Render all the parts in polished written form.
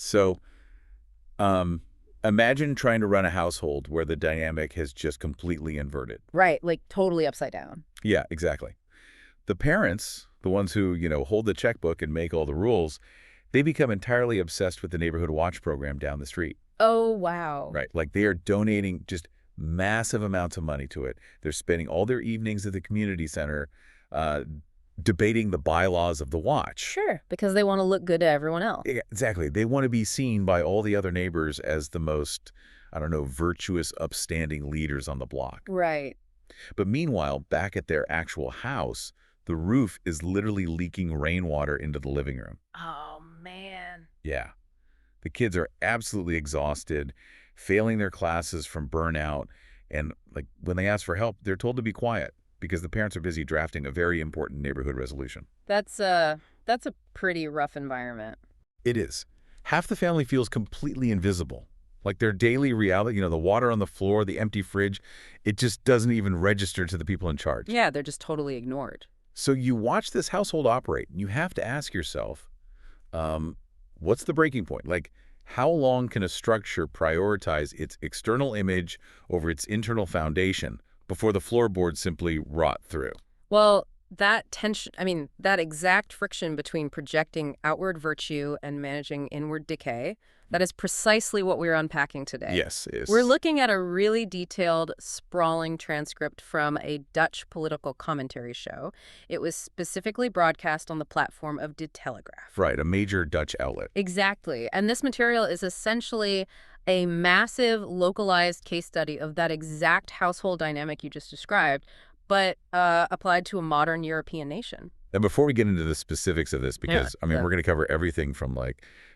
So imagine trying to run a household where the dynamic has just completely inverted. Right, like totally upside down. Yeah, exactly. The parents, the ones who, hold the checkbook and make all the rules, they become entirely obsessed with the neighborhood watch program down the street. Oh, wow. Right. Like they are donating just massive amounts of money to it. They're spending all their evenings at the community center uh, debating the bylaws of the watch. Sure, because they want to look good to everyone else. Yeah, exactly. They want to be seen by all the other neighbors as the most, I don't know, virtuous, upstanding leaders on the block. Right. But meanwhile, back at their actual house, the roof is literally leaking rainwater into the living room. Oh, man. Yeah. The kids are absolutely exhausted, failing their classes from burnout, and like when they ask for help, they're told to be quiet because the parents are busy drafting a very important neighborhood resolution. That's a pretty rough environment. It is. Half the family feels completely invisible. Like their daily reality, the water on the floor, the empty fridge, it just doesn't even register to the people in charge. Yeah, they're just totally ignored. So you watch this household operate, and you have to ask yourself, what's the breaking point? Like, how long can a structure prioritize its external image over its internal foundation before the floorboards simply rot through? Well, that tension, that exact friction between projecting outward virtue and managing inward decay, that is precisely what we're unpacking today. Yes, it is. We're looking at a really detailed, sprawling transcript from a Dutch political commentary show. It was specifically broadcast on the platform of De Telegraaf. Right, a major Dutch outlet. Exactly. And this material is essentially a massive, localized case study of that exact household dynamic you just described, but applied to a modern European nation. And before we get into the specifics of this, because, we're going to cover everything from,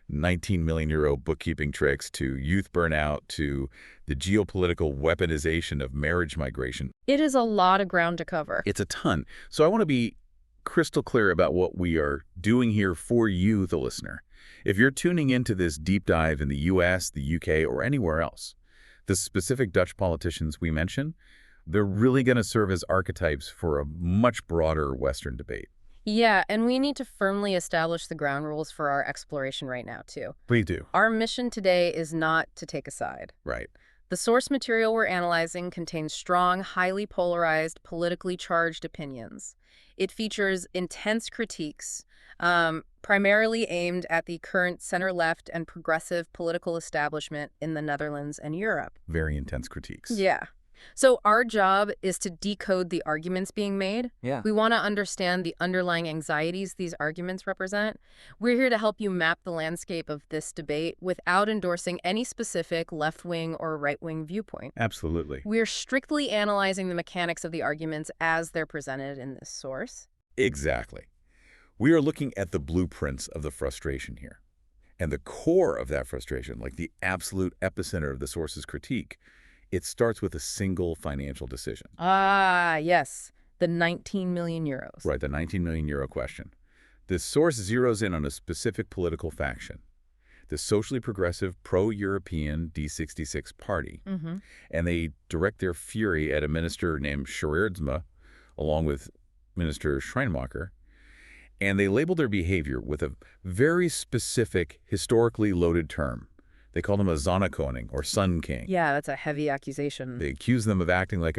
19 million euro bookkeeping tricks to youth burnout to the geopolitical weaponization of marriage migration. It is a lot of ground to cover. It's a ton. So I want to be crystal clear about what we are doing here for you, the listener. If you're tuning into this deep dive in the US, the UK, or anywhere else, the specific Dutch politicians we mention, they're really going to serve as archetypes for a much broader Western debate. Yeah, and we need to firmly establish the ground rules for our exploration right now, too. We do. Our mission today is not to take a side. Right. The source material we're analyzing contains strong, highly polarized, politically charged opinions. It features intense critiques, primarily aimed at the current center-left and progressive political establishment in the Netherlands and Europe. Very intense critiques. Yeah. So our job is to decode the arguments being made. Yeah. We want to understand the underlying anxieties these arguments represent. We're here to help you map the landscape of this debate without endorsing any specific left-wing or right-wing viewpoint. Absolutely. We're strictly analyzing the mechanics of the arguments as they're presented in this source. Exactly. We are looking at the blueprints of the frustration here. And the core of that frustration, like the absolute epicenter of the source's critique, it starts with a single financial decision. Ah, yes. The 19 million euros. Right, the 19 million euro question. This source zeroes in on a specific political faction, the socially progressive pro-European D66 party. Mm-hmm. And they direct their fury at a minister named Sjoerdsma, along with Minister Schrijnemacher. And they label their behavior with a very specific, historically loaded term. They call them a zonnekoning, or sun king. Yeah, that's a heavy accusation. They accuse them of acting like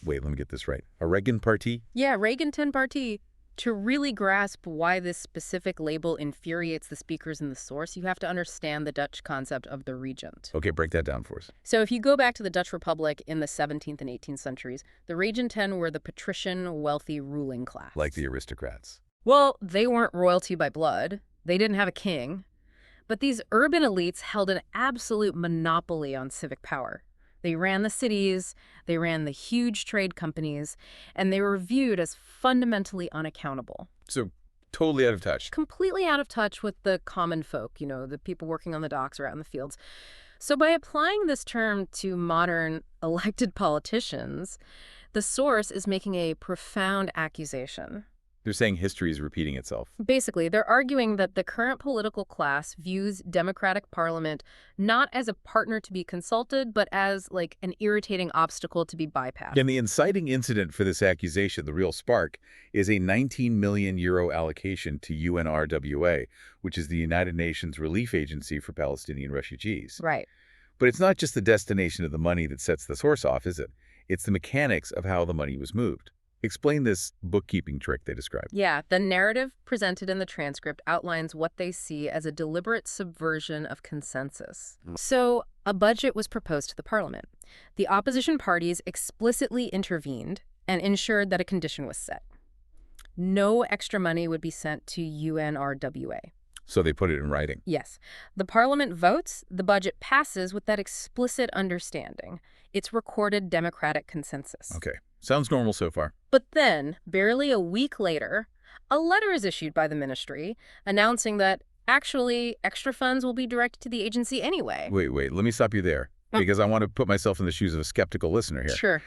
wait, let me get this right, a regent-party? Yeah, regent-party. To really grasp why this specific label infuriates the speakers in the source, you have to understand the Dutch concept of the regent. Okay, break that down for us. So if you go back to the Dutch Republic in the 17th and 18th centuries, the regenten were the patrician, wealthy ruling class. Like the aristocrats. Well, they weren't royalty by blood. They didn't have a king. But these urban elites held an absolute monopoly on civic power. They ran the cities, they ran the huge trade companies, and they were viewed as fundamentally unaccountable. So totally out of touch. Completely out of touch with the common folk, the people working on the docks or out in the fields. So by applying this term to modern elected politicians, the source is making a profound accusation. They're saying history is repeating itself. Basically, they're arguing that the current political class views democratic parliament not as a partner to be consulted, but as, like, an irritating obstacle to be bypassed. And the inciting incident for this accusation, the real spark, is a 19 million euro allocation to UNRWA, which is the United Nations Relief Agency for Palestinian refugees. Right. But it's not just the destination of the money that sets the source off, is it? It's the mechanics of how the money was moved. Explain this bookkeeping trick they described. Yeah, the narrative presented in the transcript outlines what they see as a deliberate subversion of consensus. So, a budget was proposed to the parliament. The opposition parties explicitly intervened and ensured that a condition was set. No extra money would be sent to UNRWA. So they put it in writing. Yes. The parliament votes, the budget passes with that explicit understanding. It's recorded democratic consensus. Okay. Sounds normal so far. But then, barely a week later, a letter is issued by the ministry announcing that, actually, extra funds will be directed to the agency anyway. Wait. Let me stop you there, because I want to put myself in the shoes of a skeptical listener here. Sure.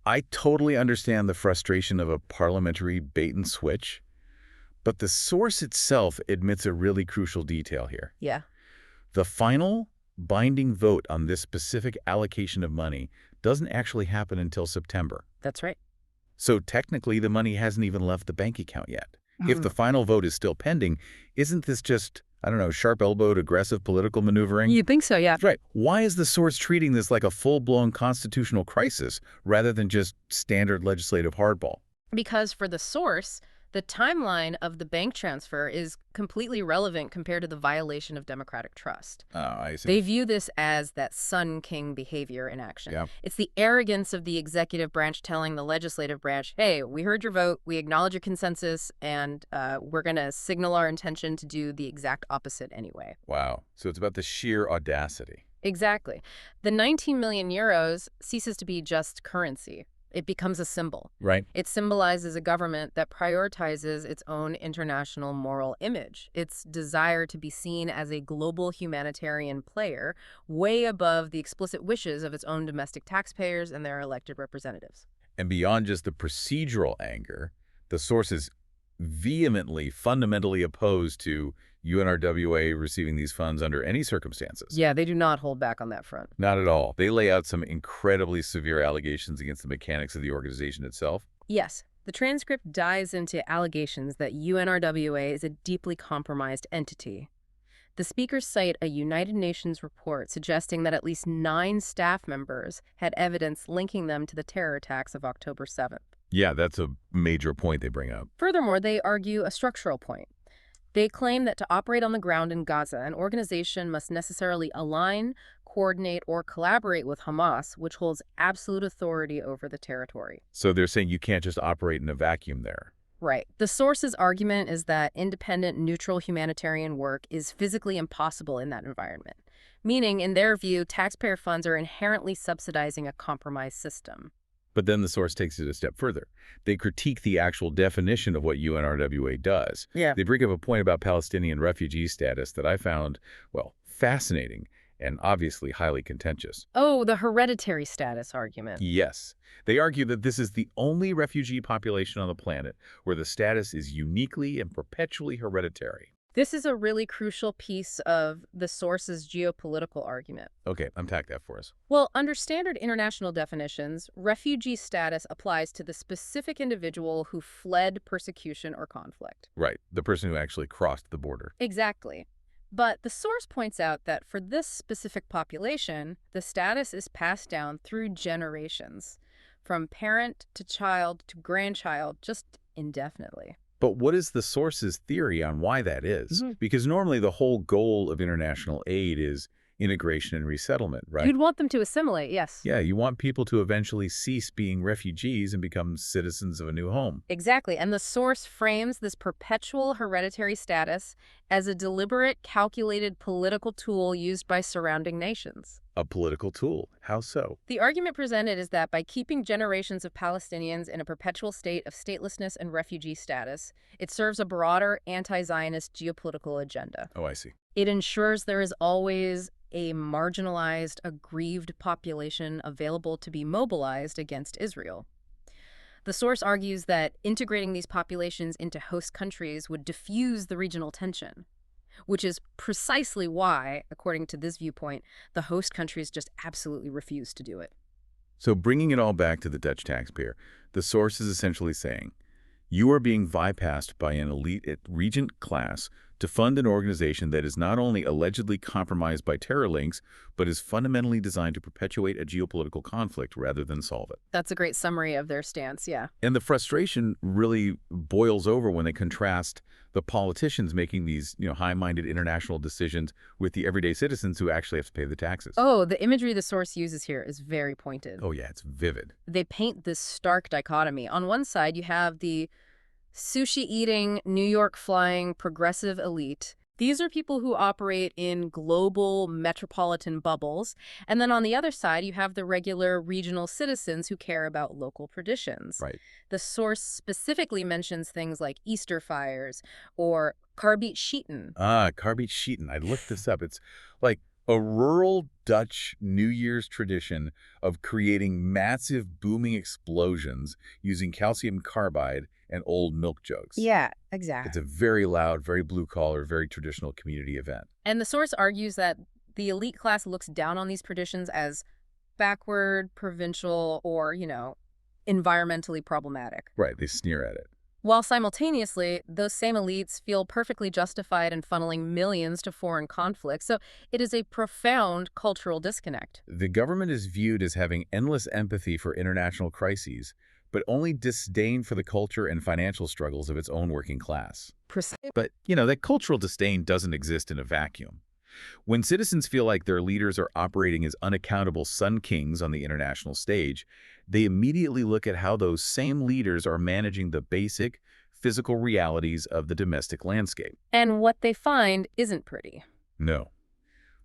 I totally understand the frustration of a parliamentary bait and switch, but the source itself admits a really crucial detail here. Yeah. The final binding vote on this specific allocation of money doesn't actually happen until September. That's right. So technically, the money hasn't even left the bank account yet. If the final vote is still pending, isn't this just, I don't know, sharp-elbowed, aggressive political maneuvering? You think so, yeah. That's right. Why is the source treating this like a full-blown constitutional crisis rather than just standard legislative hardball? Because for the source, the timeline of the bank transfer is completely relevant compared to the violation of democratic trust. Oh, I see. They view this as that Sun King behavior in action. Yeah. It's the arrogance of the executive branch telling the legislative branch, hey, we heard your vote, we acknowledge your consensus, and we're going to signal our intention to do the exact opposite anyway. Wow. So it's about the sheer audacity. Exactly. The 19 million euros ceases to be just currency. It becomes a symbol. Right. It symbolizes a government that prioritizes its own international moral image, its desire to be seen as a global humanitarian player, way above the explicit wishes of its own domestic taxpayers and their elected representatives. And beyond just the procedural anger, the source is vehemently, fundamentally opposed to UNRWA receiving these funds under any circumstances. Yeah, they do not hold back on that front. Not at all. They lay out some incredibly severe allegations against the mechanics of the organization itself. Yes, the transcript dives into allegations that UNRWA is a deeply compromised entity. The speakers cite a United Nations report suggesting that at least 9 staff members had evidence linking them to the terror attacks of October 7th. Yeah, that's a major point they bring up. Furthermore, they argue a structural point. They claim that to operate on the ground in Gaza, an organization must necessarily align, coordinate, or collaborate with Hamas, which holds absolute authority over the territory. So they're saying you can't just operate in a vacuum there. Right. The source's argument is that independent, neutral humanitarian work is physically impossible in that environment, meaning, in their view, taxpayer funds are inherently subsidizing a compromised system. But then the source takes it a step further. They critique the actual definition of what UNRWA does. Yeah. They bring up a point about Palestinian refugee status that I found, well, fascinating and obviously highly contentious. Oh, the hereditary status argument. Yes. They argue that this is the only refugee population on the planet where the status is uniquely and perpetually hereditary. This is a really crucial piece of the source's geopolitical argument. Okay, unpack that for us. Well, under standard international definitions, refugee status applies to the specific individual who fled persecution or conflict. Right, the person who actually crossed the border. Exactly. But the source points out that for this specific population, the status is passed down through generations, from parent to child to grandchild, just indefinitely. But what is the source's theory on why that is? Because normally the whole goal of international aid is integration and resettlement, right? You'd want them to assimilate, yes. Yeah, you want people to eventually cease being refugees and become citizens of a new home. Exactly. And the source frames this perpetual hereditary status as a deliberate, calculated political tool used by surrounding nations. A political tool. How so? The argument presented is that by keeping generations of Palestinians in a perpetual state of statelessness and refugee status, it serves a broader anti-Zionist geopolitical agenda. Oh, I see. It ensures there is always a marginalized, aggrieved population available to be mobilized against Israel. The source argues that integrating these populations into host countries would diffuse the regional tension, which is precisely why, according to this viewpoint, the host countries just absolutely refuse to do it. So bringing it all back to the Dutch taxpayer, the source is essentially saying, you are being bypassed by an elite regent class to fund an organization that is not only allegedly compromised by terror links, but is fundamentally designed to perpetuate a geopolitical conflict rather than solve it. That's a great summary of their stance, yeah. And the frustration really boils over when they contrast the politicians making these, high-minded international decisions with the everyday citizens who actually have to pay the taxes. Oh, the imagery the source uses here is very pointed. Oh, yeah, it's vivid. They paint this stark dichotomy. On one side, you have the sushi-eating, New York-flying progressive elite. These are people who operate in global metropolitan bubbles. And then on the other side, you have the regular regional citizens who care about local traditions. Right. The source specifically mentions things like Easter fires or Karbiet Schieten. Karbiet Schieten. I looked this up. It's like a rural Dutch New Year's tradition of creating massive booming explosions using calcium carbide and old milk jugs. Yeah, exactly. It's a very loud, very blue-collar, very traditional community event. And the source argues that the elite class looks down on these traditions as backward, provincial, or, environmentally problematic. Right, they sneer at it. While simultaneously, those same elites feel perfectly justified in funneling millions to foreign conflicts. So it is a profound cultural disconnect. The government is viewed as having endless empathy for international crises, but only disdain for the culture and financial struggles of its own working class. But, that cultural disdain doesn't exist in a vacuum. When citizens feel like their leaders are operating as unaccountable sun kings on the international stage, they immediately look at how those same leaders are managing the basic, physical realities of the domestic landscape. And what they find isn't pretty. No.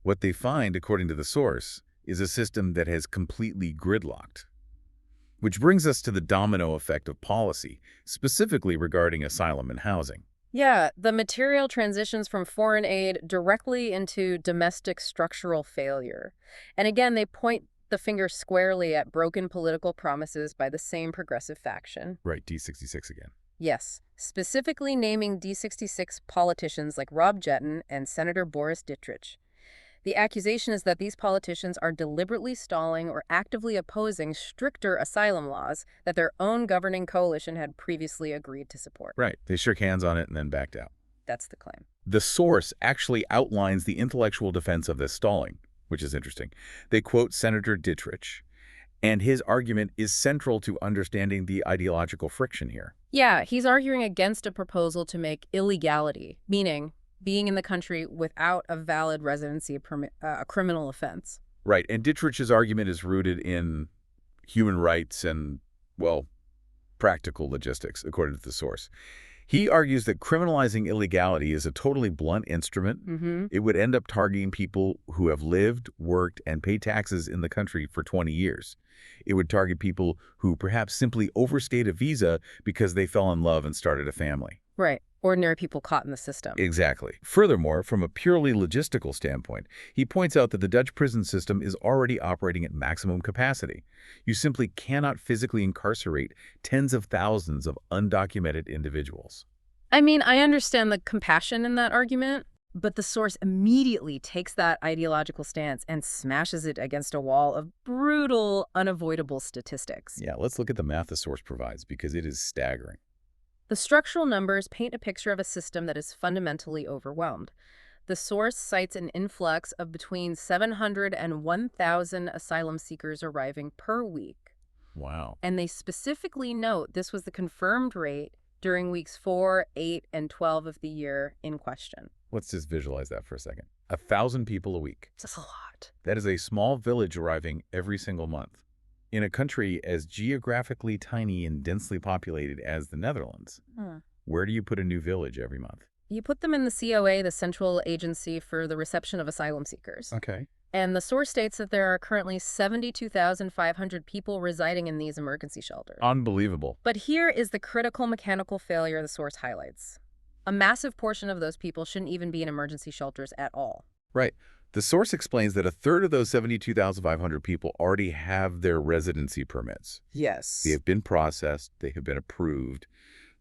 What they find, according to the source, is a system that has completely gridlocked. Which brings us to the domino effect of policy, specifically regarding asylum and housing. Yeah, the material transitions from foreign aid directly into domestic structural failure. And again, they point the finger squarely at broken political promises by the same progressive faction. Right, D66 again. Yes, specifically naming D66 politicians like Rob Jetten and Senator Boris Dittrich. The accusation is that these politicians are deliberately stalling or actively opposing stricter asylum laws that their own governing coalition had previously agreed to support. Right. They shook hands on it and then backed out. That's the claim. The source actually outlines the intellectual defense of this stalling, which is interesting. They quote Senator Dittrich, and his argument is central to understanding the ideological friction here. Yeah, he's arguing against a proposal to make illegality, meaning being in the country without a valid residency permit, a criminal offense. Right, and Dittrich's argument is rooted in human rights and, practical logistics, according to the source. He argues that criminalizing illegality is a totally blunt instrument. Mm-hmm. It would end up targeting people who have lived, worked, and paid taxes in the country for 20 years. It would target people who perhaps simply overstayed a visa because they fell in love and started a family. Right. Ordinary people caught in the system. Exactly. Furthermore, from a purely logistical standpoint, he points out that the Dutch prison system is already operating at maximum capacity. You simply cannot physically incarcerate tens of thousands of undocumented individuals. I mean, I understand the compassion in that argument, but the source immediately takes that ideological stance and smashes it against a wall of brutal, unavoidable statistics. Yeah, let's look at the math the source provides because it is staggering. The structural numbers paint a picture of a system that is fundamentally overwhelmed. The source cites an influx of between 700 and 1,000 asylum seekers arriving per week. Wow. And they specifically note this was the confirmed rate during weeks 4, 8, and 12 of the year in question. Let's just visualize that for a second. 1,000 people a week. That's a lot. That is a small village arriving every single month. In a country as geographically tiny and densely populated as the Netherlands, where do you put a new village every month? You put them in the COA, the Central Agency for the Reception of Asylum Seekers. Okay. And the source states that there are currently 72,500 people residing in these emergency shelters. Unbelievable. But here is the critical mechanical failure the source highlights. A massive portion of those people shouldn't even be in emergency shelters at all. Right. The source explains that a third of those 72,500 people already have their residency permits. They Yes. have been processed, they have been approved,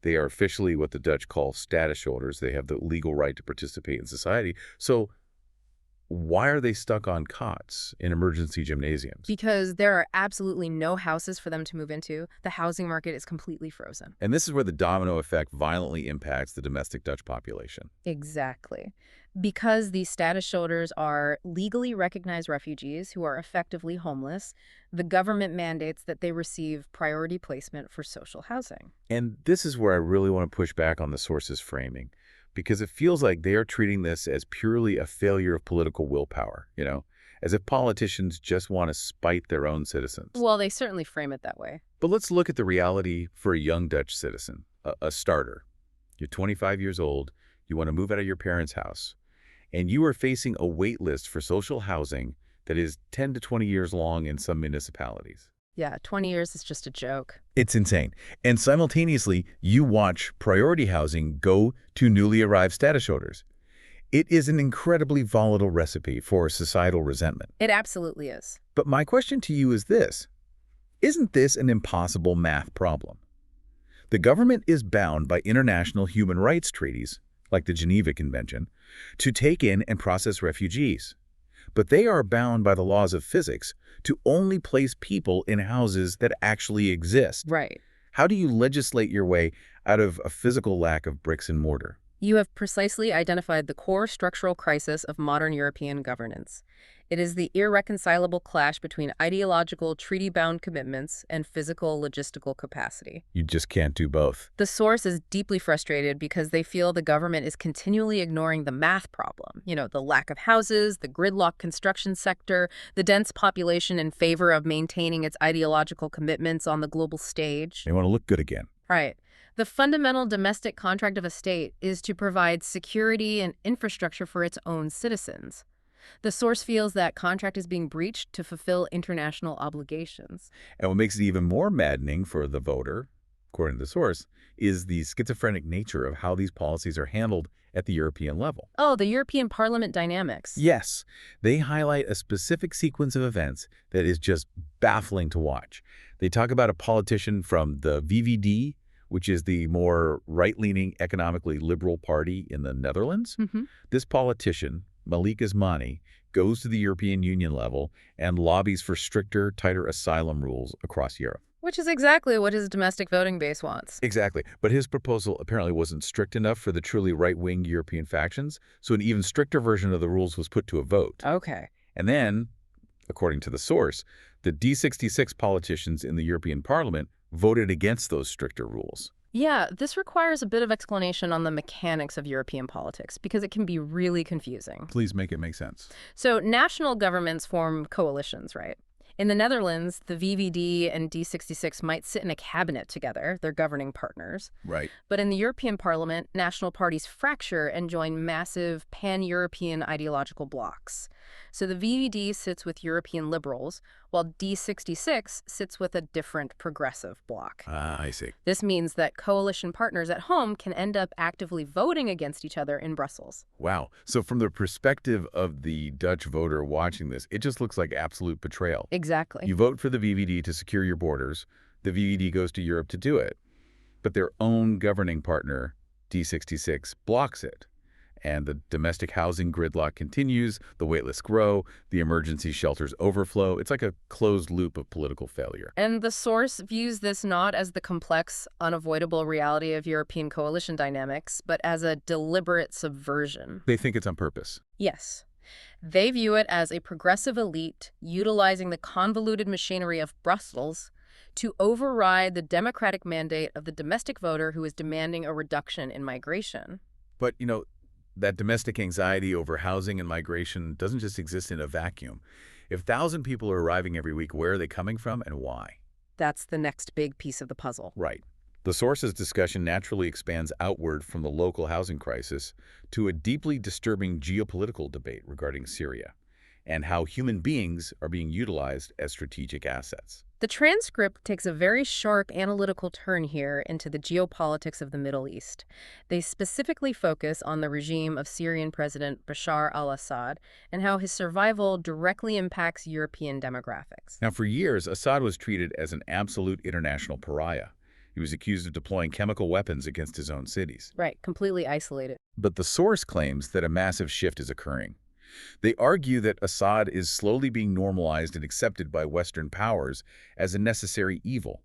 they are officially what the Dutch call status holders. They have the legal right to participate in society. So why are they stuck on cots in emergency gymnasiums? Because there are absolutely no houses for them to move into. The housing market is completely frozen. And this is where the domino effect violently impacts the domestic Dutch population. Exactly. Because these status holders are legally recognized refugees who are effectively homeless, the government mandates that they receive priority placement for social housing. And this is where I really want to push back on the source's framing, because it feels like they are treating this as purely a failure of political willpower, as if politicians just want to spite their own citizens. Well, they certainly frame it that way. But let's look at the reality for a young Dutch citizen, a starter. You're 25 years old, you want to move out of your parents' house, and you are facing a wait list for social housing that is 10 to 20 years long in some municipalities. Yeah, 20 years is just a joke. It's insane. And simultaneously, you watch priority housing go to newly arrived status holders. It is an incredibly volatile recipe for societal resentment. It absolutely is. But my question to you is this. Isn't this an impossible math problem? The government is bound by international human rights treaties, like the Geneva Convention, to take in and process refugees. But they are bound by the laws of physics to only place people in houses that actually exist. Right. How do you legislate your way out of a physical lack of bricks and mortar? You have precisely identified the core structural crisis of modern European governance. It is the irreconcilable clash between ideological, treaty-bound commitments and physical, logistical capacity. You just can't do both. The source is deeply frustrated because they feel the government is continually ignoring the math problem. The lack of houses, the gridlock construction sector, the dense population in favor of maintaining its ideological commitments on the global stage. They want to look good again. Right. The fundamental domestic contract of a state is to provide security and infrastructure for its own citizens. The source feels that contract is being breached to fulfill international obligations. And what makes it even more maddening for the voter, according to the source, is the schizophrenic nature of how these policies are handled at the European level. Oh, the European Parliament dynamics. Yes, they highlight a specific sequence of events that is just baffling to watch. They talk about a politician from the VVD, which is the more right-leaning, economically liberal party in the Netherlands. This politician, Malik Asmani, goes to the European Union level and lobbies for stricter, tighter asylum rules across Europe. Which is exactly what his domestic voting base wants. Exactly. But his proposal apparently wasn't strict enough for the truly right-wing European factions, so an even stricter version of the rules was put to a vote. Okay. And then, according to the source, the D66 politicians in the European Parliament voted against those stricter rules. Yeah, this requires a bit of explanation on the mechanics of European politics because it can be really confusing. Please make it make sense. So national governments form coalitions, right? In the Netherlands, the VVD and D66 might sit in a cabinet together, they're governing partners. Right. But in the European Parliament, national parties fracture and join massive pan-European ideological blocs. So the VVD sits with European liberals, while D66 sits with a different progressive bloc. I see. This means that coalition partners at home can end up actively voting against each other in Brussels. Wow. So from the perspective of the Dutch voter watching this, it just looks like absolute betrayal. Exactly. You vote for the VVD to secure your borders. The VVD goes to Europe to do it. But their own governing partner, D66, blocks it. And the domestic housing gridlock continues, the waitlists grow, the emergency shelters overflow. It's like a closed loop of political failure. And the source views this not as the complex, unavoidable reality of European coalition dynamics, but as a deliberate subversion. They think it's on purpose. Yes. They view it as a progressive elite utilizing the convoluted machinery of Brussels to override the democratic mandate of the domestic voter who is demanding a reduction in migration. But, that domestic anxiety over housing and migration doesn't just exist in a vacuum. If 1,000 people are arriving every week, where are they coming from and why? That's the next big piece of the puzzle. Right. The source's discussion naturally expands outward from the local housing crisis to a deeply disturbing geopolitical debate regarding Syria and how human beings are being utilized as strategic assets. The transcript takes a very sharp analytical turn here into the geopolitics of the Middle East. They specifically focus on the regime of Syrian President Bashar al-Assad and how his survival directly impacts European demographics. Now, for years, Assad was treated as an absolute international pariah. He was accused of deploying chemical weapons against his own cities. Right, completely isolated. But the source claims that a massive shift is occurring. They argue that Assad is slowly being normalized and accepted by Western powers as a necessary evil,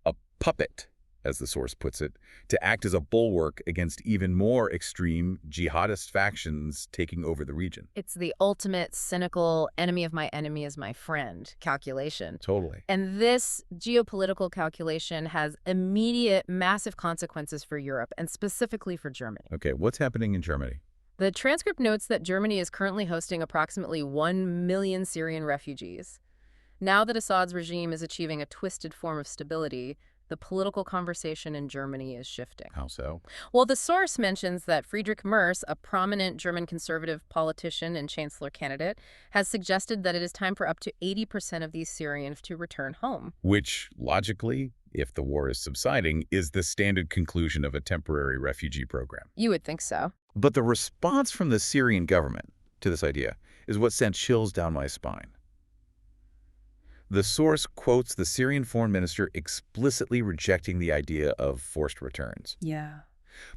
a puppet, as the source puts it, to act as a bulwark against even more extreme jihadist factions taking over the region. It's the ultimate cynical enemy of my enemy is my friend calculation. Totally. And this geopolitical calculation has immediate massive consequences for Europe and specifically for Germany. Okay, what's happening in Germany? The transcript notes that Germany is currently hosting approximately 1 million Syrian refugees. Now that Assad's regime is achieving a twisted form of stability, the political conversation in Germany is shifting. How so? Well, the source mentions that Friedrich Merz, a prominent German conservative politician and chancellor candidate, has suggested that it is time for up to 80% of these Syrians to return home. Which, logically, if the war is subsiding, is the standard conclusion of a temporary refugee program. You would think so. But the response from the Syrian government to this idea is what sent chills down my spine. The source quotes the Syrian foreign minister explicitly rejecting the idea of forced returns. Yeah.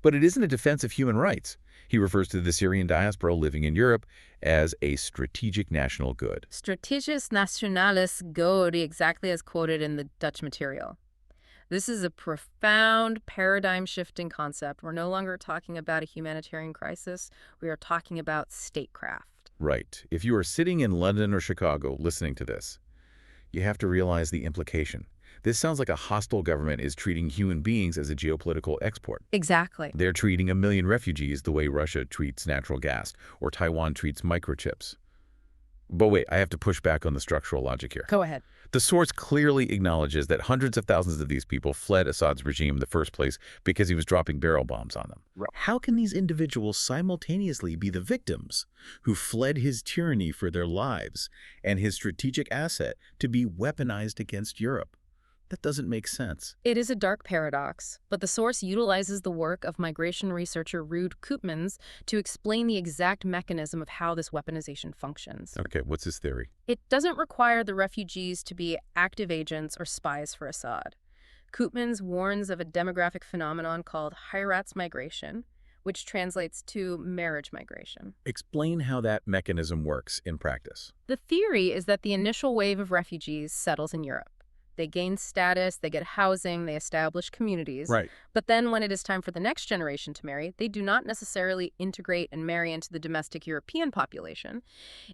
But it isn't a defense of human rights. He refers to the Syrian diaspora living in Europe as a strategic national good. Strategisch nationales Good, exactly as quoted in the Dutch material. This is a profound paradigm-shifting concept. We're no longer talking about a humanitarian crisis. We are talking about statecraft. Right. If you are sitting in London or Chicago listening to this, you have to realize the implication. This sounds like a hostile government is treating human beings as a geopolitical export. Exactly. They're treating 1 million refugees the way Russia treats natural gas or Taiwan treats microchips. But wait, I have to push back on the structural logic here. Go ahead. The source clearly acknowledges that hundreds of thousands of these people fled Assad's regime in the first place because he was dropping barrel bombs on them. Right. How can these individuals simultaneously be the victims who fled his tyranny for their lives and his strategic asset to be weaponized against Europe? That doesn't make sense. It is a dark paradox, but the source utilizes the work of migration researcher Ruud Koopmans to explain the exact mechanism of how this weaponization functions. Okay, what's his theory? It doesn't require the refugees to be active agents or spies for Assad. Koopmans warns of a demographic phenomenon called Heiratsmigration, which translates to marriage migration. Explain how that mechanism works in practice. The theory is that the initial wave of refugees settles in Europe. They gain status, they get housing, they establish communities. Right. But then when it is time for the next generation to marry, they do not necessarily integrate and marry into the domestic European population.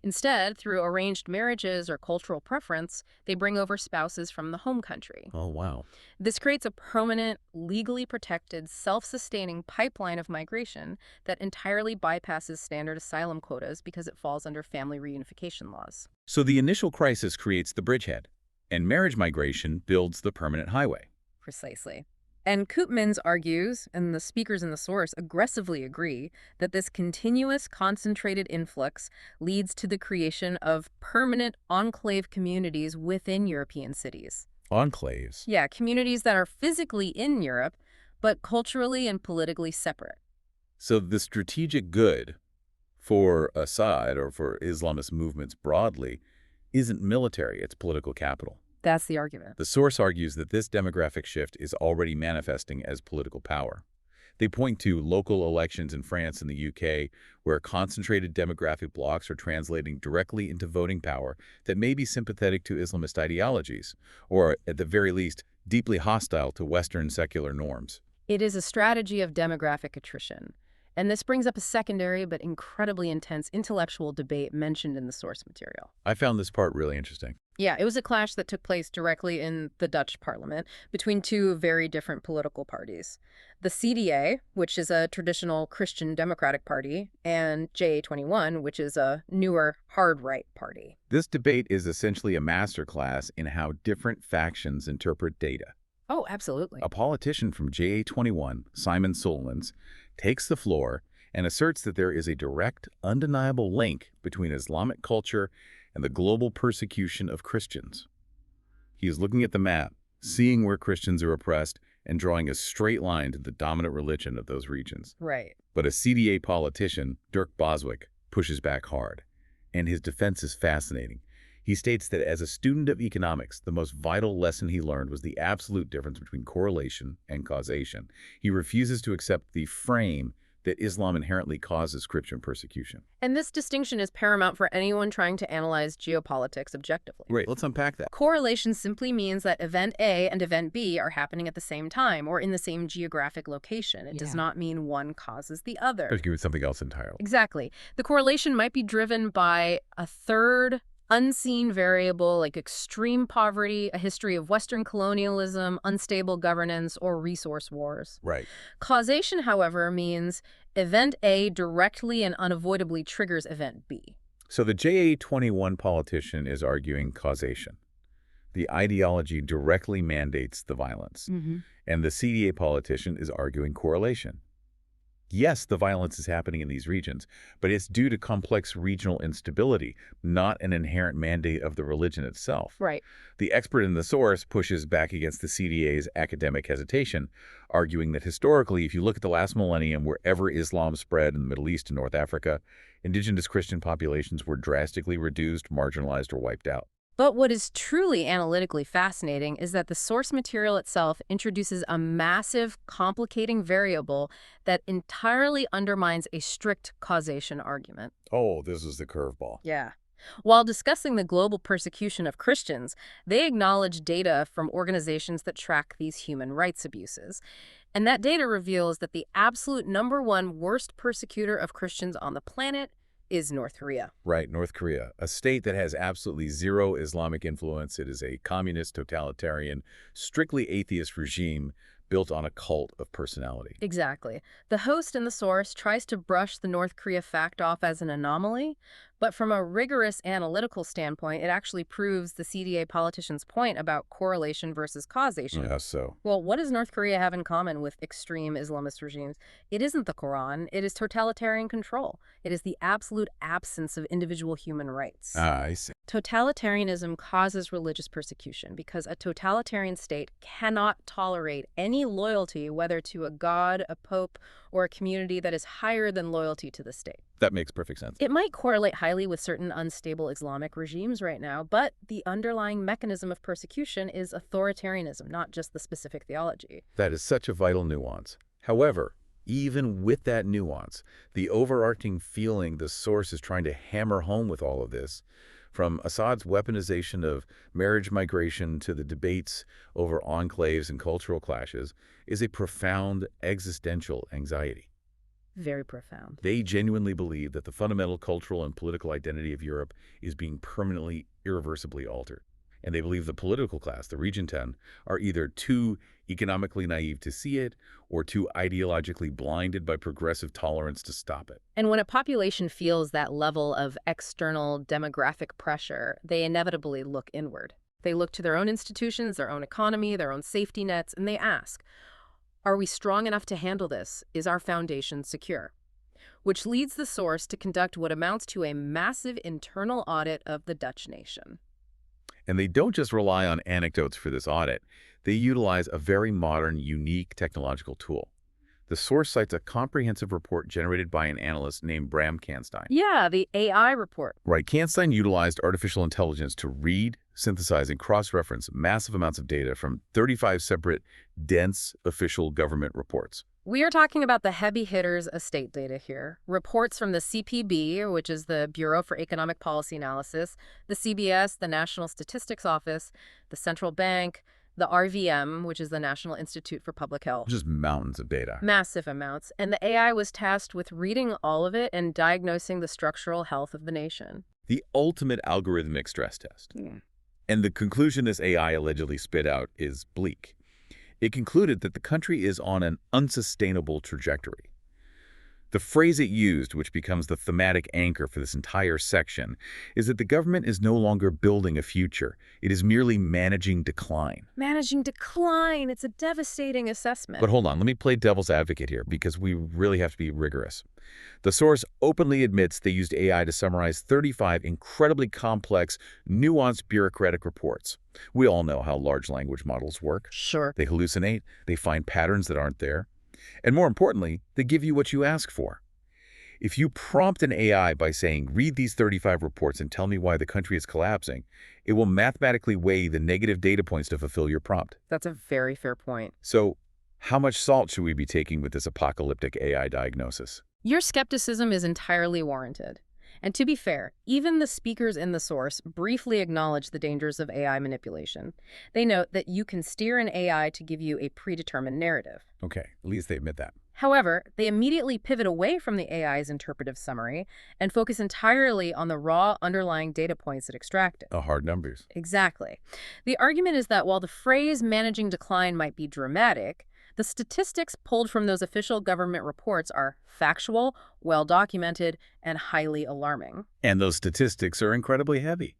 Instead, through arranged marriages or cultural preference, they bring over spouses from the home country. Oh, wow. This creates a permanent, legally protected, self-sustaining pipeline of migration that entirely bypasses standard asylum quotas because it falls under family reunification laws. So the initial crisis creates the bridgehead, and marriage migration builds the permanent highway. Precisely. And Koopmans argues, and the speakers in the source aggressively agree, that this continuous, concentrated influx leads to the creation of permanent enclave communities within European cities. Enclaves. Yeah, communities that are physically in Europe, but culturally and politically separate. So the strategic good for Assad or for Islamist movements broadly isn't military, it's political capital. That's the argument. The source argues that this demographic shift is already manifesting as political power. They point to local elections in France and the UK where concentrated demographic blocks are translating directly into voting power that may be sympathetic to Islamist ideologies, or at the very least, deeply hostile to Western secular norms. It is a strategy of demographic attrition. And this brings up a secondary but incredibly intense intellectual debate mentioned in the source material. I found this part really interesting. Yeah, it was a clash that took place directly in the Dutch parliament between two very different political parties. The CDA, which is a traditional Christian Democratic Party, and JA21, which is a newer hard-right party. This debate is essentially a masterclass in how different factions interpret data. Oh, absolutely. A politician from JA21, Simon Solomons, takes the floor and asserts that there is a direct, undeniable link between Islamic culture and the global persecution of Christians. He is looking at the map, seeing where Christians are oppressed, and drawing a straight line to the dominant religion of those regions. Right. But a CDA politician, Dirk Boswick, pushes back hard. And his defense is fascinating. He states that as a student of economics, the most vital lesson he learned was the absolute difference between correlation and causation. He refuses to accept the frame that Islam inherently causes Christian persecution. And this distinction is paramount for anyone trying to analyze geopolitics objectively. Right, let's unpack that. Correlation simply means that event A and event B are happening at the same time or in the same geographic location. It does not mean one causes the other. Let's give it something else entirely. Exactly. The correlation might be driven by a third unseen variable like extreme poverty, a history of Western colonialism, unstable governance, or resource wars. Right. Causation, however, means event A directly and unavoidably triggers event B. So the JA-21 politician is arguing causation. The ideology directly mandates the violence. And the CDA politician is arguing correlation. Yes, the violence is happening in these regions, but it's due to complex regional instability, not an inherent mandate of the religion itself. Right. The expert in the source pushes back against the CDA's academic hesitation, arguing that historically, if you look at the last millennium, wherever Islam spread in the Middle East and North Africa, indigenous Christian populations were drastically reduced, marginalized, or wiped out. But what is truly analytically fascinating is that the source material itself introduces a massive, complicating variable that entirely undermines a strict causation argument. Oh, this is the curveball. Yeah. While discussing the global persecution of Christians, they acknowledge data from organizations that track these human rights abuses. And that data reveals that the absolute #1 worst persecutor of Christians on the planet is North Korea. Right, North Korea, a state that has absolutely zero Islamic influence. It is a communist, totalitarian, strictly atheist regime built on a cult of personality. Exactly. The host in the source tries to brush the North Korea fact off as an anomaly, but from a rigorous analytical standpoint, it actually proves the CDA politician's point about correlation versus causation. Yeah, so. Well, what does North Korea have in common with extreme Islamist regimes? It isn't the Quran. It is totalitarian control. It is the absolute absence of individual human rights. I see. Totalitarianism causes religious persecution because a totalitarian state cannot tolerate any loyalty, whether to a god, a pope, or a community that is higher than loyalty to the state. That makes perfect sense. It might correlate highly with certain unstable Islamic regimes right now, but the underlying mechanism of persecution is authoritarianism, not just the specific theology. That is such a vital nuance. However, even with that nuance, the overarching feeling the source is trying to hammer home with all of this, from Assad's weaponization of marriage migration to the debates over enclaves and cultural clashes, is a profound existential anxiety. Very profound. They genuinely believe that the fundamental cultural and political identity of Europe is being permanently, irreversibly altered. And they believe the political class, the Regent 10, are either too economically naive to see it or too ideologically blinded by progressive tolerance to stop it. And when a population feels that level of external demographic pressure, they inevitably look inward. They look to their own institutions, their own economy, their own safety nets, and they ask, are we strong enough to handle this? Is our foundation secure? Which leads the source to conduct what amounts to a massive internal audit of the Dutch nation. And they don't just rely on anecdotes for this audit. They utilize a very modern, unique technological tool. The source cites a comprehensive report generated by an analyst named Bram Canstein. Yeah, the AI report. Right. Canstein utilized artificial intelligence to read, synthesize, and cross-reference massive amounts of data from 35 separate, dense official government reports. We are talking about the heavy hitters estate data here. Reports from the CPB, which is the Bureau for Economic Policy Analysis, the CBS, the National Statistics Office, the Central Bank, the RVM, which is the National Institute for Public Health. Just mountains of data. Massive amounts. And the AI was tasked with reading all of it and diagnosing the structural health of the nation. The ultimate algorithmic stress test. And the conclusion this AI allegedly spit out is bleak. It concluded that the country is on an unsustainable trajectory. The phrase it used, which becomes the thematic anchor for this entire section, is that the government is no longer building a future. It is merely managing decline. Managing decline. It's a devastating assessment. But hold on, let me play devil's advocate here because we really have to be rigorous. The source openly admits they used AI to summarize 35 incredibly complex, nuanced bureaucratic reports. We all know how large language models work. Sure. They hallucinate, they find patterns that aren't there, and more importantly, they give you what you ask for. If you prompt an AI by saying, read these 35 reports and tell me why the country is collapsing, it will mathematically weigh the negative data points to fulfill your prompt. That's a very fair point. So, how much salt should we be taking with this apocalyptic AI diagnosis? Your skepticism is entirely warranted. And to be fair, even the speakers in the source briefly acknowledge the dangers of AI manipulation. They note that you can steer an AI to give you a predetermined narrative. Okay, at least they admit that. However, they immediately pivot away from the AI's interpretive summary and focus entirely on the raw underlying data points it extracted. The hard numbers. Exactly. The argument is that while the phrase managing decline might be dramatic, the statistics pulled from those official government reports are factual, well-documented, and highly alarming. And those statistics are incredibly heavy.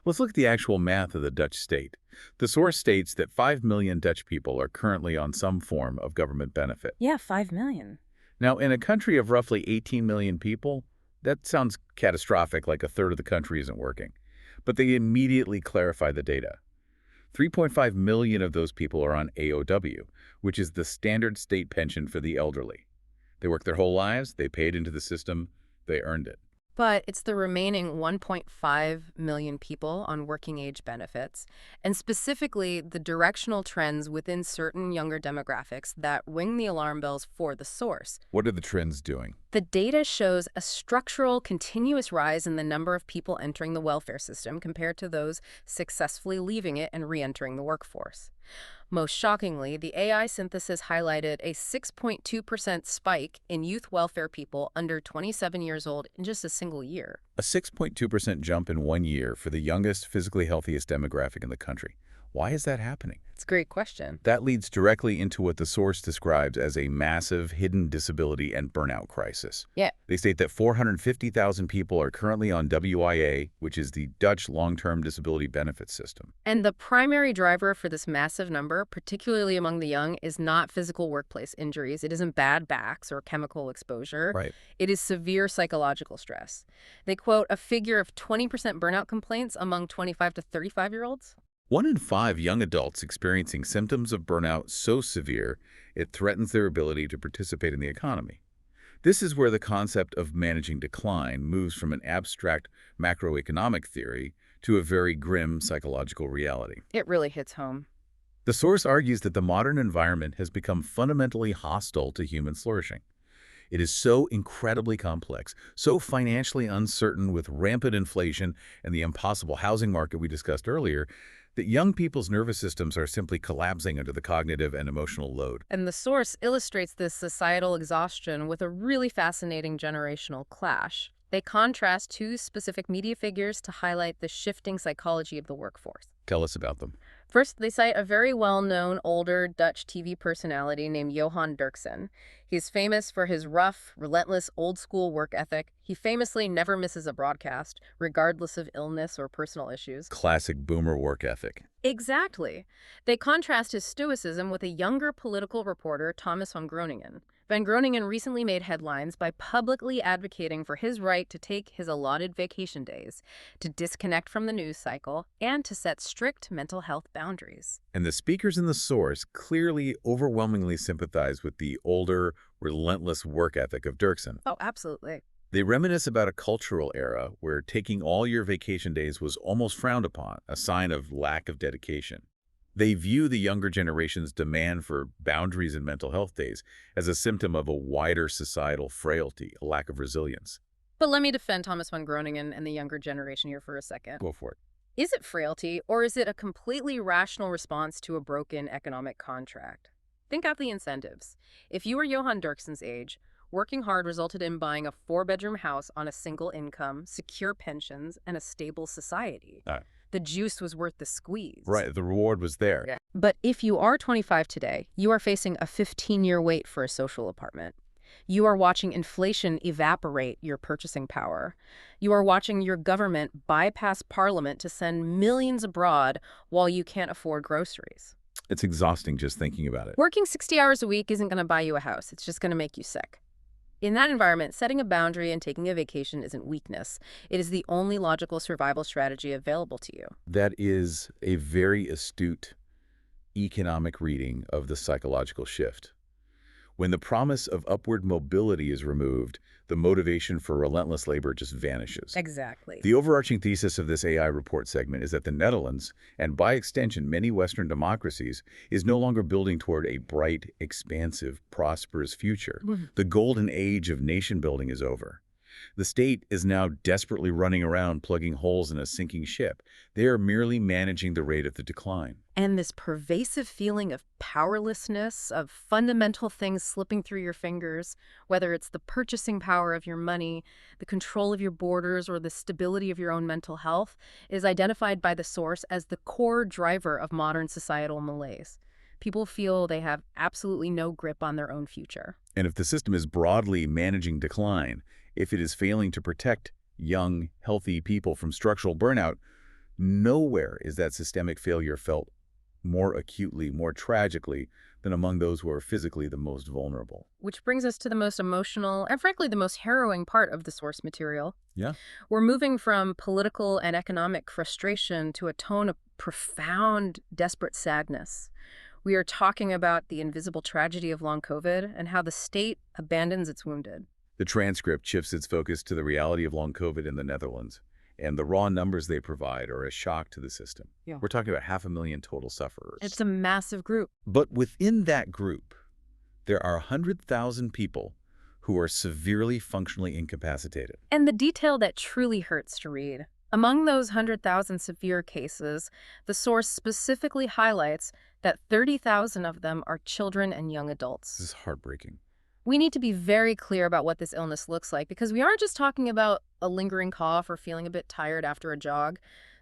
Let's look at the actual math of the Dutch state. The source states that 5 million Dutch people are currently on some form of government benefit. Yeah, 5 million. Now, in a country of roughly 18 million people, that sounds catastrophic, like a third of the country isn't working. But they immediately clarify the data. 3.5 million of those people are on AOW, which is the standard state pension for the elderly. They worked their whole lives, they paid into the system, they earned it. But it's the remaining 1.5 million people on working age benefits, and specifically the directional trends within certain younger demographics that ring the alarm bells for the source. What are the trends doing? The data shows a structural, continuous rise in the number of people entering the welfare system compared to those successfully leaving it and re-entering the workforce. Most shockingly, the AI synthesis highlighted a 6.2% spike in youth welfare people under 27 years old in just a single year. A 6.2% jump in 1 year for the youngest, physically healthiest demographic in the country. Why is that happening? It's a great question. That leads directly into what the source describes as a massive hidden disability and burnout crisis. Yeah. They state that 450,000 people are currently on WIA, which is the Dutch long-term disability benefit system. And the primary driver for this massive number, particularly among the young, is not physical workplace injuries. It isn't bad backs or chemical exposure. Right. It is severe psychological stress. They quote a figure of 20% burnout complaints among 25 to 35-year-olds. 1 in 5 young adults experiencing symptoms of burnout so severe it threatens their ability to participate in the economy. This is where the concept of managing decline moves from an abstract macroeconomic theory to a very grim psychological reality. It really hits home. The source argues that the modern environment has become fundamentally hostile to human flourishing. It is so incredibly complex, so financially uncertain with rampant inflation and the impossible housing market we discussed earlier, that young people's nervous systems are simply collapsing under the cognitive and emotional load. And the source illustrates this societal exhaustion with a really fascinating generational clash. They contrast two specific media figures to highlight the shifting psychology of the workforce. Tell us about them. First, they cite a very well-known older Dutch TV personality named Johan Derksen. He's famous for his rough, relentless, old-school work ethic. He famously never misses a broadcast, regardless of illness or personal issues. Classic boomer work ethic. Exactly. They contrast his stoicism with a younger political reporter, Thomas van Groningen. Van Groningen recently made headlines by publicly advocating for his right to take his allotted vacation days, to disconnect from the news cycle, and to set strict mental health boundaries. And the speakers in the source clearly overwhelmingly sympathize with the older, relentless work ethic of Derksen. Oh, absolutely. They reminisce about a cultural era where taking all your vacation days was almost frowned upon, a sign of lack of dedication. They view the younger generation's demand for boundaries and mental health days as a symptom of a wider societal frailty, a lack of resilience. But let me defend Thomas van Groningen and the younger generation here for a second. Go for it. Is it frailty, or is it a completely rational response to a broken economic contract? Think out the incentives. If you were Johan Derksen's age, working hard resulted in buying a 4-bedroom house on a single income, secure pensions, and a stable society. The juice was worth the squeeze. Right, the reward was there. Yeah. But if you are 25 today, you are facing a 15-year wait for a social apartment. You are watching inflation evaporate your purchasing power. You are watching your government bypass parliament to send millions abroad while you can't afford groceries. It's exhausting just thinking about it. Working 60 hours a week isn't going to buy you a house. It's just going to make you sick. In that environment, setting a boundary and taking a vacation isn't weakness. It is the only logical survival strategy available to you. That is a very astute economic reading of the psychological shift. When the promise of upward mobility is removed, the motivation for relentless labor just vanishes. Exactly. The overarching thesis of this AI report segment is that the Netherlands, and by extension many Western democracies, is no longer building toward a bright, expansive, prosperous future. The golden age of nation building is over. The state is now desperately running around plugging holes in a sinking ship. They are merely managing the rate of the decline. And this pervasive feeling of powerlessness, of fundamental things slipping through your fingers, whether it's the purchasing power of your money, the control of your borders, or the stability of your own mental health, is identified by the source as the core driver of modern societal malaise. People feel they have absolutely no grip on their own future. And if the system is broadly managing decline, if it is failing to protect young, healthy people from structural burnout, nowhere is that systemic failure felt more acutely, more tragically than among those who are physically the most vulnerable. Which brings us to the most emotional and frankly the most harrowing part of the source material. Yeah. We're moving from political and economic frustration to a tone of profound, desperate sadness. We are talking about the invisible tragedy of long COVID and how the state abandons its wounded. The transcript shifts its focus to the reality of long COVID in the Netherlands, and the raw numbers they provide are a shock to the system. Yeah. We're talking about 500,000 total sufferers. It's a massive group. But within that group, there are 100,000 people who are severely functionally incapacitated. And the detail that truly hurts to read. Among those 100,000 severe cases, the source specifically highlights that 30,000 of them are children and young adults. This is heartbreaking. We need to be very clear about what this illness looks like because we aren't just talking about a lingering cough or feeling a bit tired after a jog.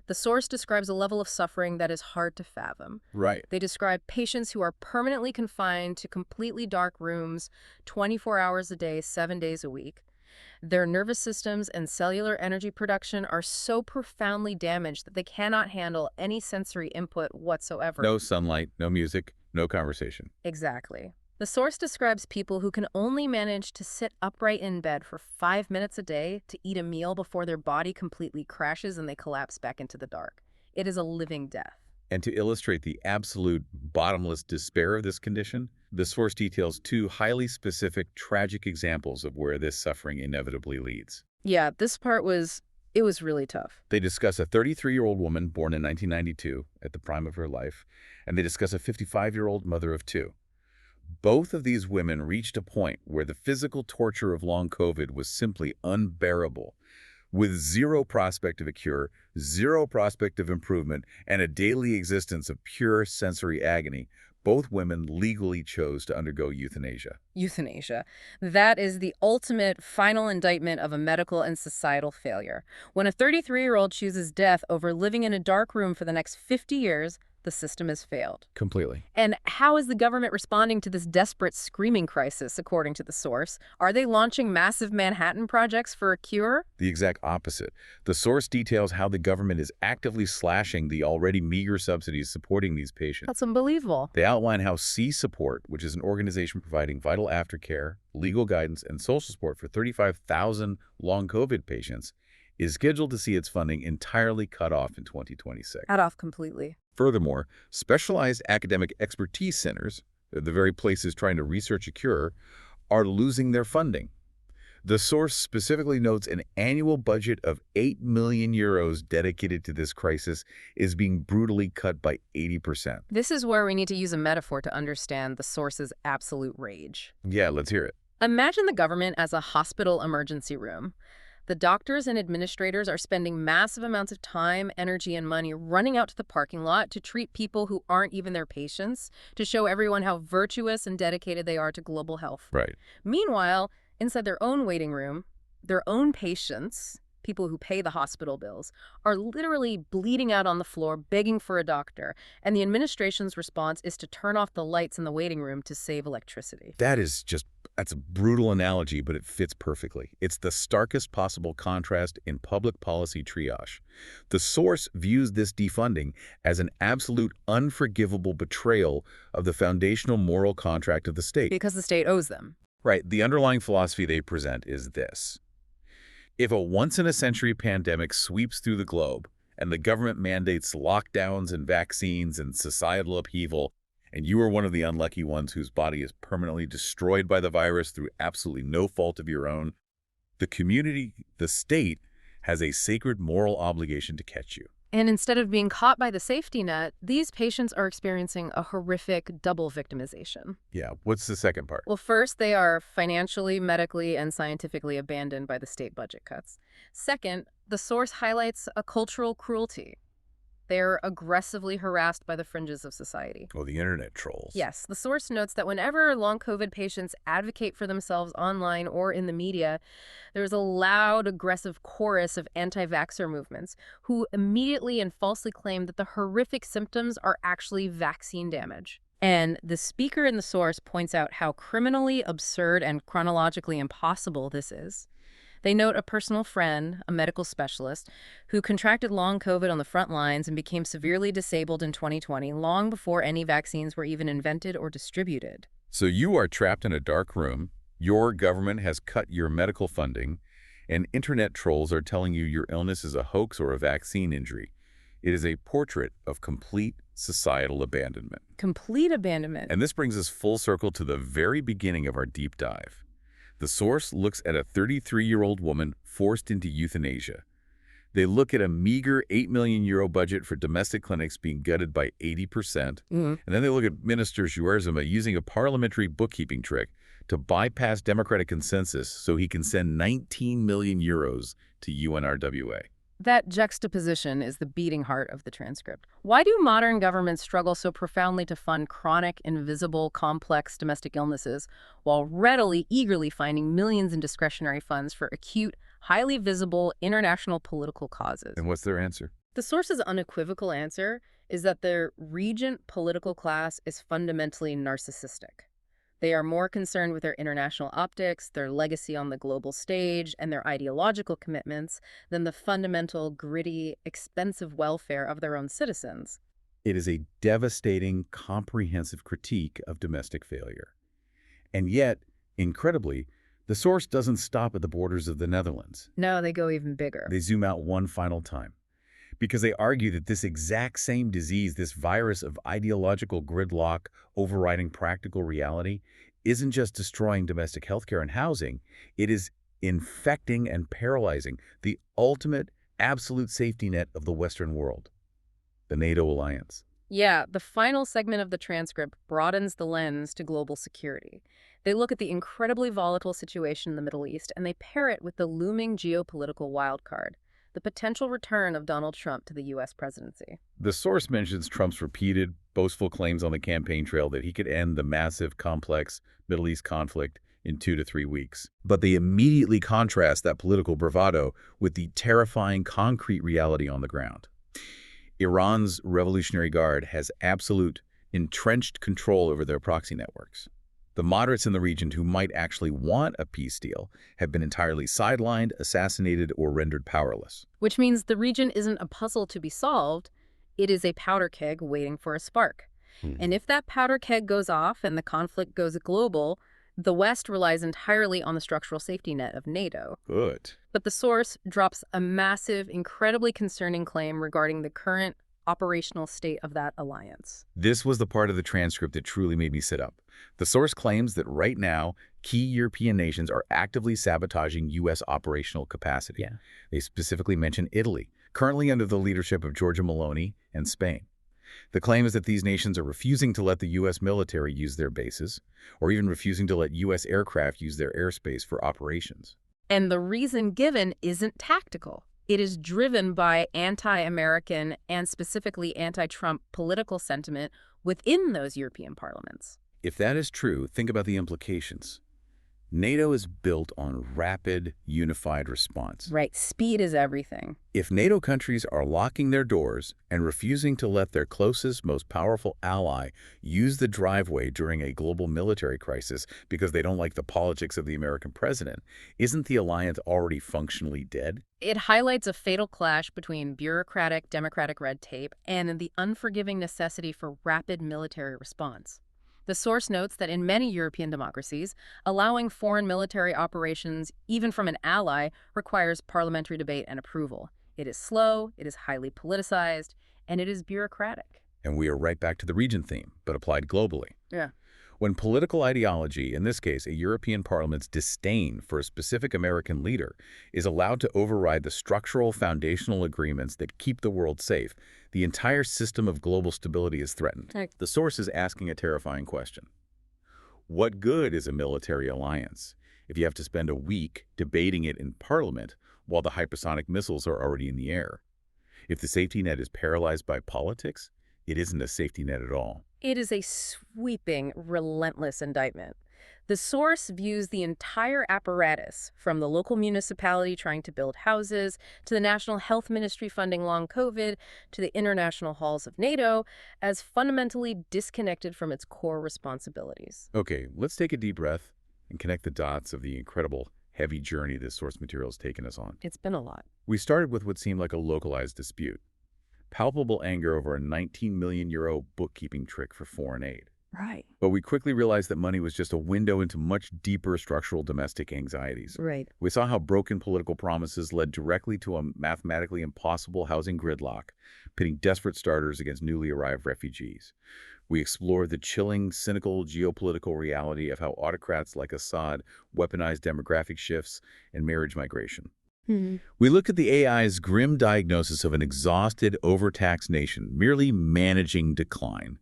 The source describes a level of suffering that is hard to fathom. Right. They describe patients who are permanently confined to completely dark rooms 24 hours a day, 7 days a week. Their nervous systems and cellular energy production are so profoundly damaged that they cannot handle any sensory input whatsoever. No sunlight, no music, no conversation. Exactly. The source describes people who can only manage to sit upright in bed for 5 minutes a day to eat a meal before their body completely crashes and they collapse back into the dark. It is a living death. And to illustrate the absolute bottomless despair of this condition, the source details 2 highly specific, tragic examples of where this suffering inevitably leads. Yeah, this part was really tough. They discuss a 33-year-old woman born in 1992 at the prime of her life, and they discuss a 55-year-old mother of 2. Both of these women reached a point where the physical torture of long COVID was simply unbearable. With zero prospect of a cure, zero prospect of improvement, and a daily existence of pure sensory agony, both women legally chose to undergo euthanasia. Euthanasia. That is the ultimate final indictment of a medical and societal failure. When a 33-year-old chooses death over living in a dark room for the next 50 years, the system has failed. Completely. And how is the government responding to this desperate screaming crisis, according to the source? Are they launching massive Manhattan projects for a cure? The exact opposite. The source details how the government is actively slashing the already meager subsidies supporting these patients. That's unbelievable. They outline how C Support, which is an organization providing vital aftercare, legal guidance, and social support for 35,000 long COVID patients, is scheduled to see its funding entirely cut off in 2026. Cut off completely. Furthermore, specialized academic expertise centers, the very places trying to research a cure, are losing their funding. The source specifically notes an annual budget of 8 million euros dedicated to this crisis is being brutally cut by 80%. This is where we need to use a metaphor to understand the source's absolute rage. Yeah, let's hear it. Imagine the government as a hospital emergency room. The doctors and administrators are spending massive amounts of time, energy, and money running out to the parking lot to treat people who aren't even their patients, to show everyone how virtuous and dedicated they are to global health. Right. Meanwhile, inside their own waiting room, their own patients people who pay the hospital bills, are literally bleeding out on the floor, begging for a doctor, and the administration's response is to turn off the lights in the waiting room to save electricity. That's a brutal analogy, but it fits perfectly. It's the starkest possible contrast in public policy triage. The source views this defunding as an absolute unforgivable betrayal of the foundational moral contract of the state. Because the state owes them. Right. The underlying philosophy they present is this. If a once-in-a-century pandemic sweeps through the globe and the government mandates lockdowns and vaccines and societal upheaval, and you are one of the unlucky ones whose body is permanently destroyed by the virus through absolutely no fault of your own, the community, the state, has a sacred moral obligation to catch you. And instead of being caught by the safety net, these patients are experiencing a horrific double victimization. Yeah, what's the second part? Well, first, they are financially, medically, and scientifically abandoned by the state budget cuts. Second, the source highlights a cultural cruelty. They're aggressively harassed by the fringes of society. Oh, the internet trolls. Yes, the source notes that whenever long COVID patients advocate for themselves online or in the media, there's a loud, aggressive chorus of anti-vaxxer movements who immediately and falsely claim that the horrific symptoms are actually vaccine damage. And the speaker in the source points out how criminally absurd and chronologically impossible this is. They note a personal friend, a medical specialist, who contracted long COVID on the front lines and became severely disabled in 2020, long before any vaccines were even invented or distributed. So you are trapped in a dark room, your government has cut your medical funding, and internet trolls are telling you your illness is a hoax or a vaccine injury. It is a portrait of complete societal abandonment. Complete abandonment. And this brings us full circle to the very beginning of our deep dive. The source looks at a 33-year-old woman forced into euthanasia. They look at a meager €8 million budget for domestic clinics being gutted by 80%. And then they look at Minister UNRWA using a parliamentary bookkeeping trick to bypass democratic consensus so he can send €19 million to UNRWA. That juxtaposition is the beating heart of the transcript. Why do modern governments struggle so profoundly to fund chronic, invisible, complex domestic illnesses while readily, eagerly finding millions in discretionary funds for acute, highly visible, international political causes? And what's their answer? The source's unequivocal answer is that the regent political class is fundamentally narcissistic. They are more concerned with their international optics, their legacy on the global stage, and their ideological commitments than the fundamental, gritty, expensive welfare of their own citizens. It is a devastating, comprehensive critique of domestic failure. And yet, incredibly, the source doesn't stop at the borders of the Netherlands. No, they go even bigger. They zoom out one final time. Because they argue that this exact same disease, this virus of ideological gridlock overriding practical reality, isn't just destroying domestic healthcare and housing, it is infecting and paralyzing the ultimate absolute safety net of the Western world, the NATO alliance. Yeah, the final segment of the transcript broadens the lens to global security. They look at the incredibly volatile situation in the Middle East, and they pair it with the looming geopolitical wildcard, the potential return of Donald Trump to the U.S. presidency. The source mentions Trump's repeated, boastful claims on the campaign trail that he could end the massive, complex Middle East conflict in 2 to 3 weeks. But they immediately contrast that political bravado with the terrifying, concrete reality on the ground. Iran's Revolutionary Guard has absolute, entrenched control over their proxy networks. The moderates in the region who might actually want a peace deal have been entirely sidelined, assassinated, or rendered powerless. Which means the region isn't a puzzle to be solved, it is a powder keg waiting for a spark. And if that powder keg goes off and the conflict goes global, the West relies entirely on the structural safety net of NATO. Good. But the source drops a massive, incredibly concerning claim regarding the current operational state of that alliance. This was the part of the transcript that truly made me sit up. The source claims that right now, key European nations are actively sabotaging U.S. operational capacity. Yeah. They specifically mention Italy, currently under the leadership of Giorgia Meloni, and Spain. The claim is that these nations are refusing to let the U.S. military use their bases, or even refusing to let U.S. aircraft use their airspace for operations. And the reason given isn't tactical. It is driven by anti-American and specifically anti-Trump political sentiment within those European parliaments. If that is true, think about the implications. NATO is built on rapid, unified response. Right, speed is everything. If NATO countries are locking their doors and refusing to let their closest, most powerful ally use the driveway during a global military crisis because they don't like the politics of the American president, isn't the alliance already functionally dead? It highlights a fatal clash between bureaucratic, democratic red tape and the unforgiving necessity for rapid military response. The source notes that in many European democracies, allowing foreign military operations, even from an ally, requires parliamentary debate and approval. It is slow, it is highly politicized, and it is bureaucratic. And we are right back to the region theme, but applied globally. Yeah. When political ideology, in this case a European Parliament's disdain for a specific American leader, is allowed to override the structural foundational agreements that keep the world safe, the entire system of global stability is threatened. The source is asking a terrifying question. What good is a military alliance if you have to spend a week debating it in Parliament while the hypersonic missiles are already in the air? If the safety net is paralyzed by politics, it isn't a safety net at all. It is a sweeping, relentless indictment. The source views the entire apparatus, from the local municipality trying to build houses, to the National Health Ministry funding long COVID, to the international halls of NATO, as fundamentally disconnected from its core responsibilities. Okay, let's take a deep breath and connect the dots of the incredible, heavy journey this source material has taken us on. It's been a lot. We started with what seemed like a localized dispute. Palpable anger over a 19 million euro bookkeeping trick for foreign aid. Right. But we quickly realized that money was just a window into much deeper structural domestic anxieties. Right. We saw how broken political promises led directly to a mathematically impossible housing gridlock, pitting desperate starters against newly arrived refugees. We explored the chilling, cynical geopolitical reality of how autocrats like Assad weaponized demographic shifts and marriage migration. We looked at the AI's grim diagnosis of an exhausted, overtaxed nation merely managing decline.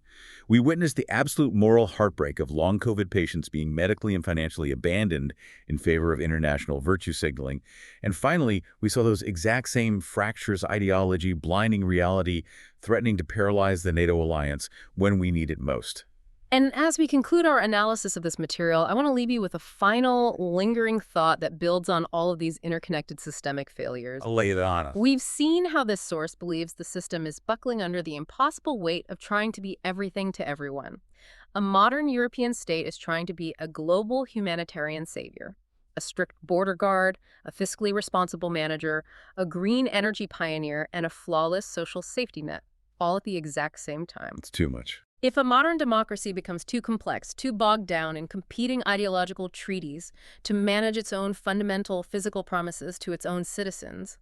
We witnessed the absolute moral heartbreak of long COVID patients being medically and financially abandoned in favor of international virtue signaling. And finally, we saw those exact same fractious ideology, blinding reality, threatening to paralyze the NATO alliance when we need it most. And as we conclude our analysis of this material, I want to leave you with a final, lingering thought that builds on all of these interconnected systemic failures. I'll lay it on us. We've seen how this source believes the system is buckling under the impossible weight of trying to be everything to everyone. A modern European state is trying to be a global humanitarian savior, a strict border guard, a fiscally responsible manager, a green energy pioneer, and a flawless social safety net, all at the exact same time. It's too much. If a modern democracy becomes too complex, too bogged down in competing ideological treaties to manage its own fundamental physical promises to its own citizens,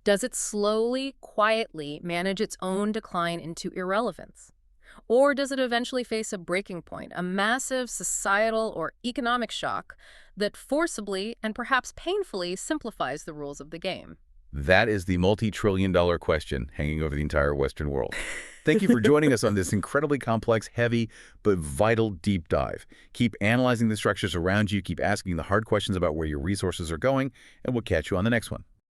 does it slowly, quietly manage its own decline into irrelevance? Or does it eventually face a breaking point, a massive societal or economic shock that forcibly and perhaps painfully simplifies the rules of the game? That is the multi-trillion-dollar question hanging over the entire Western world. Thank you for joining us on this incredibly complex, heavy, but vital deep dive. Keep analyzing the structures around you, keep asking the hard questions about where your resources are going, and we'll catch you on the next one.